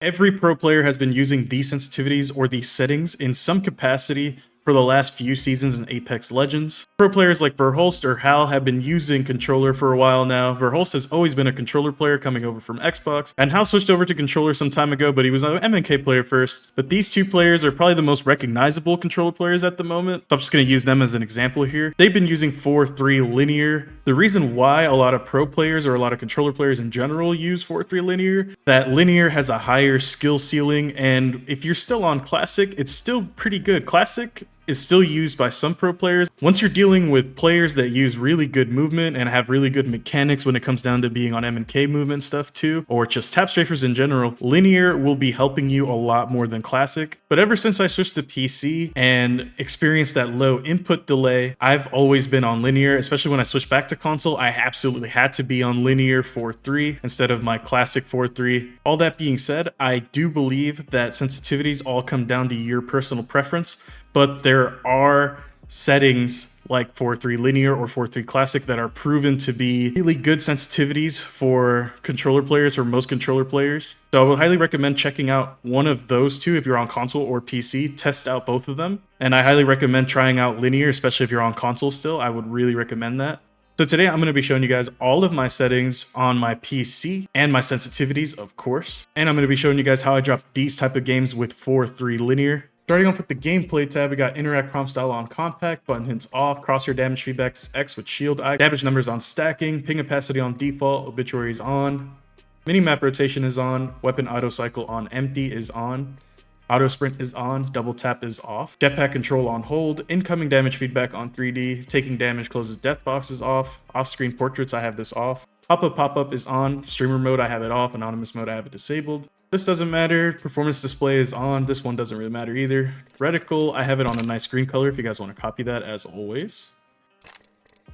Every pro player has been using these sensitivities or these settings in some capacity for the last few seasons in Apex Legends. Pro players like Verhulst or Hal have been using controller for a while now. Verhulst has always been a controller player coming over from Xbox, and Hal switched over to controller some time ago, but he was an MNK player first. But these two players are probably the most recognizable controller players at the moment, so I'm just going to use them as an example here. They've been using 4-3 linear. The reason why a lot of pro players or a lot of controller players in general use 4-3 linear, that linear has a higher skill ceiling, and if you're still on Classic, it's still pretty good. Classic is still used by some pro players. Once you're dealing with players that use really good movement and have really good mechanics when it comes down to being on M&K movement stuff too, or just tap strafers in general, linear will be helping you a lot more than classic. But ever since I switched to PC and experienced that low input delay, I've always been on linear, especially when I switched back to console. I absolutely had to be on linear 4-3 instead of my classic 4-3. All that being said, I do believe that sensitivities all come down to your personal preference, but there are settings like 4-3 linear or 4-3 classic that are proven to be really good sensitivities for controller players, or most controller players. So I would highly recommend checking out one of those two if you're on console or PC. Test out both of them. And I highly recommend trying out linear, especially if you're on console still. I would really recommend that. So today I'm going to be showing you guys all of my settings on my PC and my sensitivities, of course. And I'm going to be showing you guys how I drop these type of games with 4-3 linear. Starting off with the gameplay tab, we got interact prompt style on compact, button hints off, crosshair damage feedback is X with shield eye, damage numbers on stacking, ping opacity on default, obituary is on, minimap rotation is on, weapon auto cycle on empty is on, auto sprint is on, double tap is off, jetpack control on hold, incoming damage feedback on 3D, taking damage closes death box is off, off-screen portraits I have this off, pop-up is on, streamer mode I have it off, anonymous mode I have it disabled. This doesn't matter, performance display is on, this one doesn't really matter either. Reticle, I have it on a nice green color if you guys want to copy that as always.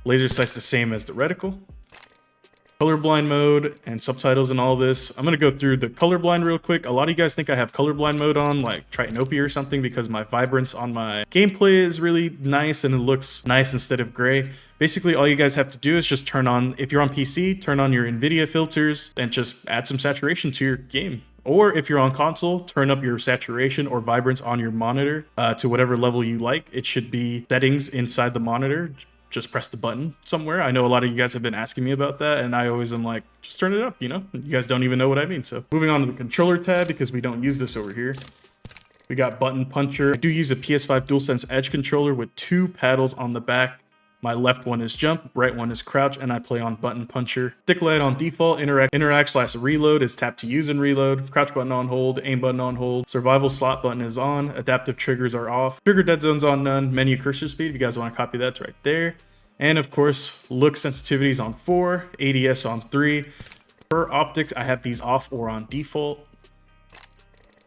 Laser sight's the same as the reticle. Colorblind mode and subtitles and all this. I'm going to go through the colorblind real quick. A lot of you guys think I have colorblind mode on, like Tritanopia or something, because my vibrance on my gameplay is really nice and it looks nice instead of gray. Basically, all you guys have to do is just turn on, if you're on PC, turn on your NVIDIA filters and just add some saturation to your game. Or if you're on console, turn up your saturation or vibrance on your monitor to whatever level you like. It should be settings inside the monitor. Just press the button somewhere. I know a lot of you guys have been asking me about that, and I always am like, just turn it up, you know? You guys don't even know what I mean. So moving on to the controller tab, because we don't use this over here. We got button puncher. I do use a PS5 DualSense Edge controller with 2 paddles on the back. My left one is jump, right one is crouch, and I play on button puncher. Stick light on default, interact/reload is tap to use and reload, crouch button on hold, aim button on hold, survival slot button is on, adaptive triggers are off, trigger dead zones on none, menu cursor speed, if you guys want to copy that's right there. And of course, look sensitivities on 4, ADS on 3. For optics, I have these off or on default.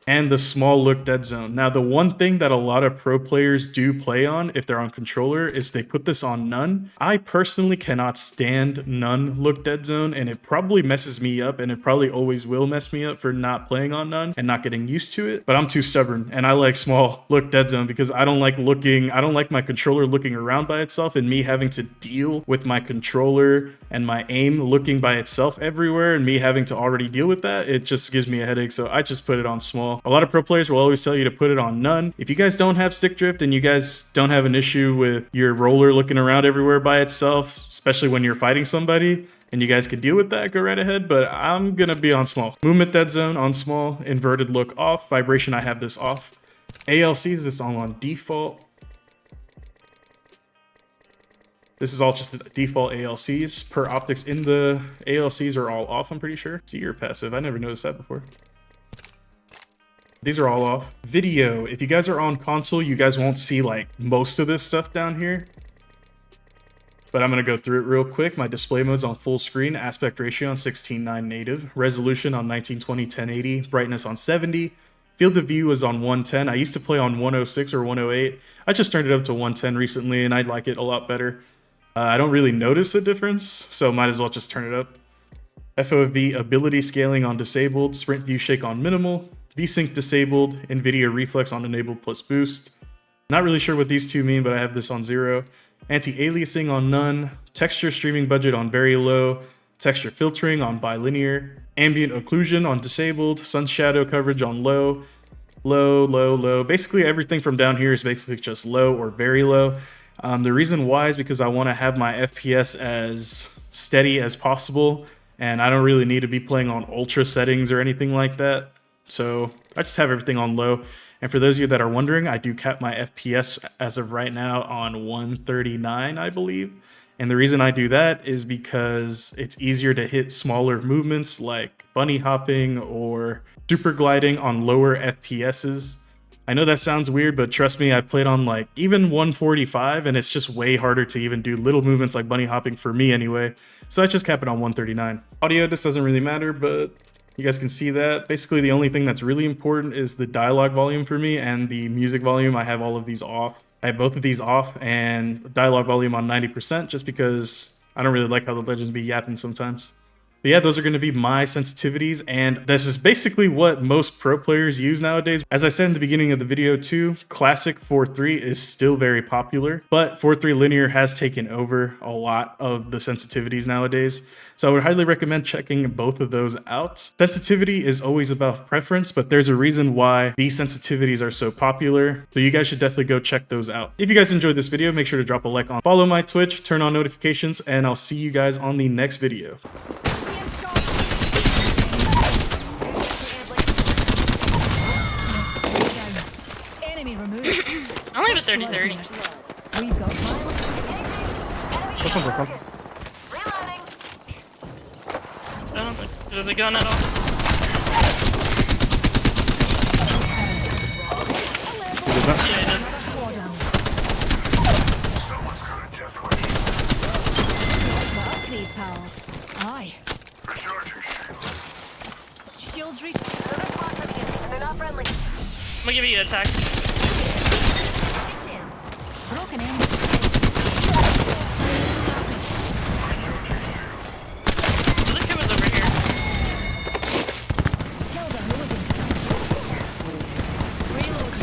And the small look dead zone. Now, the one thing that a lot of pro players do play on if they're on controller is they put this on none. I personally cannot stand none look dead zone, and it probably messes me up, and it probably always will mess me up for not playing on none and not getting used to it. But I'm too stubborn, and I like small look dead zone because I don't like my controller looking around by itself and me having to deal with my controller and my aim looking by itself everywhere and me having to already deal with that. It just gives me a headache, so I just put it on small. A lot of pro players will always tell you to put it on none. If you guys don't have stick drift and you guys don't have an issue with your roller looking around everywhere by itself, especially when you're fighting somebody, and you guys can deal with that, go right ahead, but I'm gonna be on small. Movement dead zone on small, inverted look off, vibration I have this off. ALC is this all on default. This is all just the default ALCs. Per optics in the ALCs are all off, I'm pretty sure. See, you're passive, I never noticed that before. These are all off. Video, if you guys are on console, you guys won't see like most of this stuff down here. But I'm going to go through it real quick. My display mode's on full screen, aspect ratio on 16:9 native, resolution on 1920 1080, brightness on 70, field of view is on 110. I used to play on 106 or 108. I just turned it up to 110 recently, and I like it a lot better. I don't really notice a difference, so might as well just turn it up. FOV ability scaling on disabled, sprint view shake on minimal, VSync disabled, NVIDIA reflex on enabled plus boost. Not really sure what these two mean, but I have this on 0. Anti-aliasing on none, texture streaming budget on very low, texture filtering on bilinear, ambient occlusion on disabled, sun shadow coverage on low, low, low, low. Basically everything from down here is basically just low or very low. The reason why is because I want to have my FPS as steady as possible, and I don't really need to be playing on ultra settings or anything like that. So I just have everything on low. And for those of you that are wondering, I do cap my FPS as of right now on 139, I believe. And the reason I do that is because it's easier to hit smaller movements like bunny hopping or super gliding on lower FPSs. I know that sounds weird, but trust me, I played on like even 145 and it's just way harder to even do little movements like bunny hopping for me anyway. So I just cap it on 139. Audio, this doesn't really matter, but you guys can see that. Basically, the only thing that's really important is the dialogue volume for me and the music volume. I have all of these off. I have both of these off and dialogue volume on 90% just because I don't really like how the legends be yapping sometimes. But yeah, those are going to be my sensitivities, and this is basically what most pro players use nowadays. As I said in the beginning of the video too, classic 4.3 is still very popular, but 4.3 linear has taken over a lot of the sensitivities nowadays. So I would highly recommend checking both of those out. Sensitivity is always about preference, but there's a reason why these sensitivities are so popular. So you guys should definitely go check those out. If you guys enjoyed this video, make sure to drop a like on, follow my Twitch, turn on notifications, and I'll see you guys on the next video. I only have a 30-30. We've got This one's okay. I don't think there's a gun at all. Yeah, I did. upgrade, pals. Aye. Shields reach. Another squad coming in, and they're not friendly. I'm gonna give you an attack. Broken in. There's a kid over here. Killed a hooligan. Reload.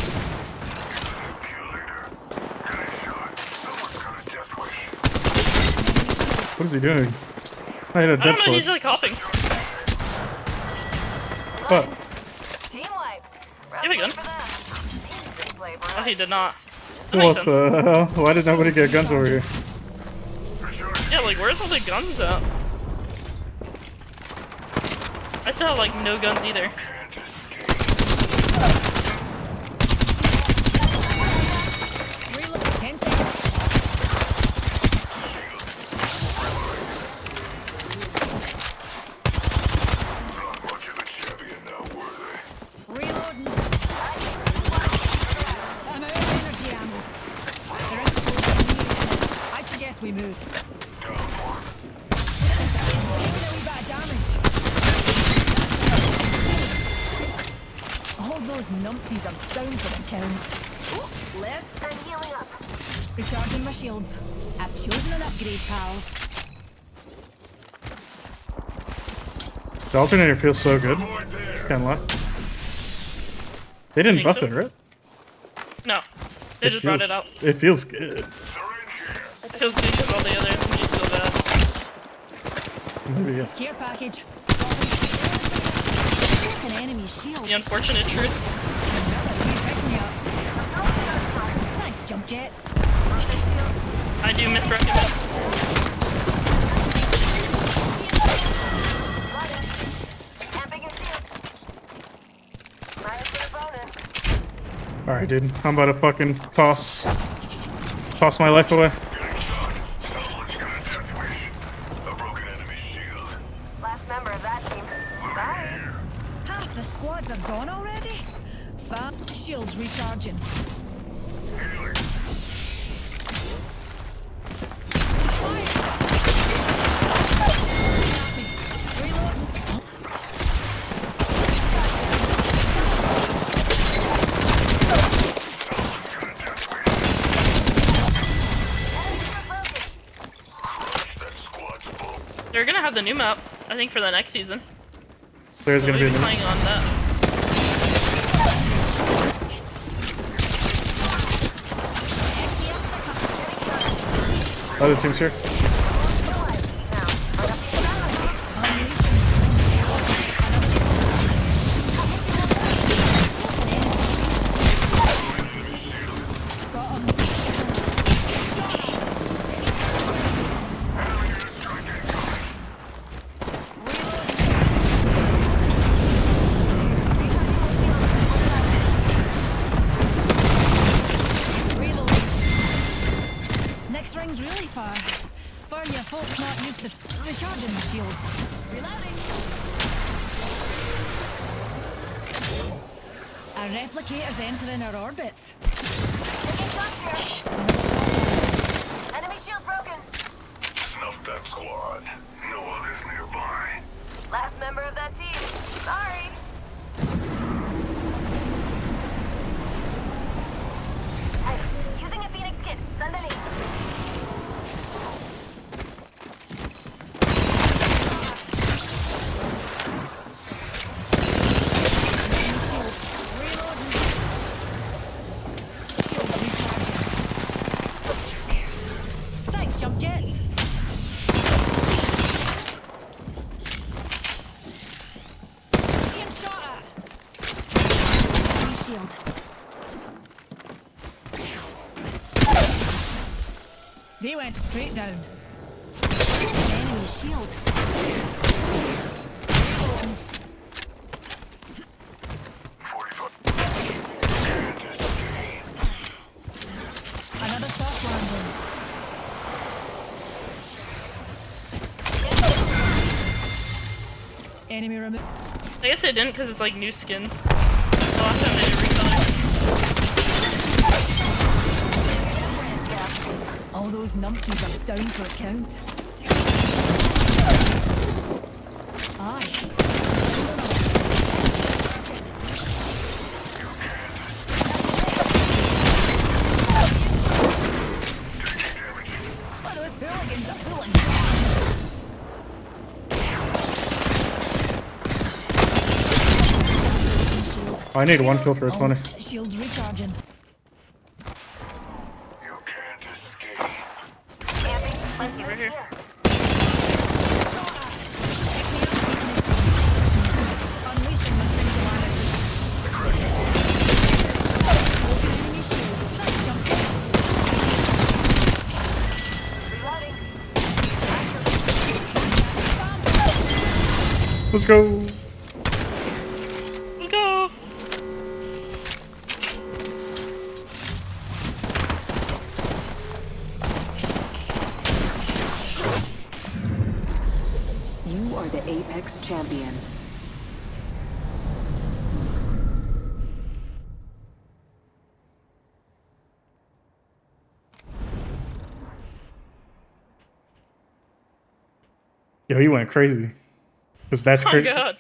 What is he doing? I hit a I dead don't know, slug. he's like hopping. What? Team wipe. Here we go. For that. Easy play, bro. Oh, he did not. That makes What sense. the hell? Why did nobody get guns over here? Yeah, like, where's all the guns at? I still have, like, no guns either. Reload. 10 seconds. Reloading. I'm out of energy ammo. They're exposed. I suggest we move. Taking a wee bit of damage. All those numpties are down for the count. Lift and healing up. Recharging my shields. I've chosen an upgrade, pals. The alternator feels so good. Can't lie. They didn't Think buff so? it, right? No. They just brought it out. It feels good. It feels good because all the other SMGs feel bad. Maybe, yeah. Care package. An enemy shield. The unfortunate truth. Pick me up. Thanks, jump jets. I do misrecommend. Camping your shield. Minus for the bonus. Alright, dude. I'm about to fucking toss my life away. Last member of that team. Bye. Half the squads are gone already? Fab. Shields recharging. They're gonna have the new map, I think, for the next season. There's So gonna be we'll a be new. playing on that. Other teams here. Recharging my shields. Reloading. Our replicator's entering our orbits. Taking shots here. Enemy shield broken. Snuff that squad. No others nearby. Last member of that team. Sorry. Hey, using a Phoenix kit. Sandali. Thanks, jump jets. Being shot at. Enemy shield. They went straight down. Enemy shield. Another soft landing. Enemy removed. I guess they didn't because it's like new skins. The last time they did recolor. All those numpties are down for a count. Aye. Well, those hooligans are hooligans. I need one kill for a 20. Shields recharging. You can't escape. Camping. It's over here. Unleashing my singularity. Enemy shield. Thanks, jump jets. Reloading. Let's go. Let's go. You are the Apex Champions. Yo, he went crazy. Cause that's Oh my crazy. god.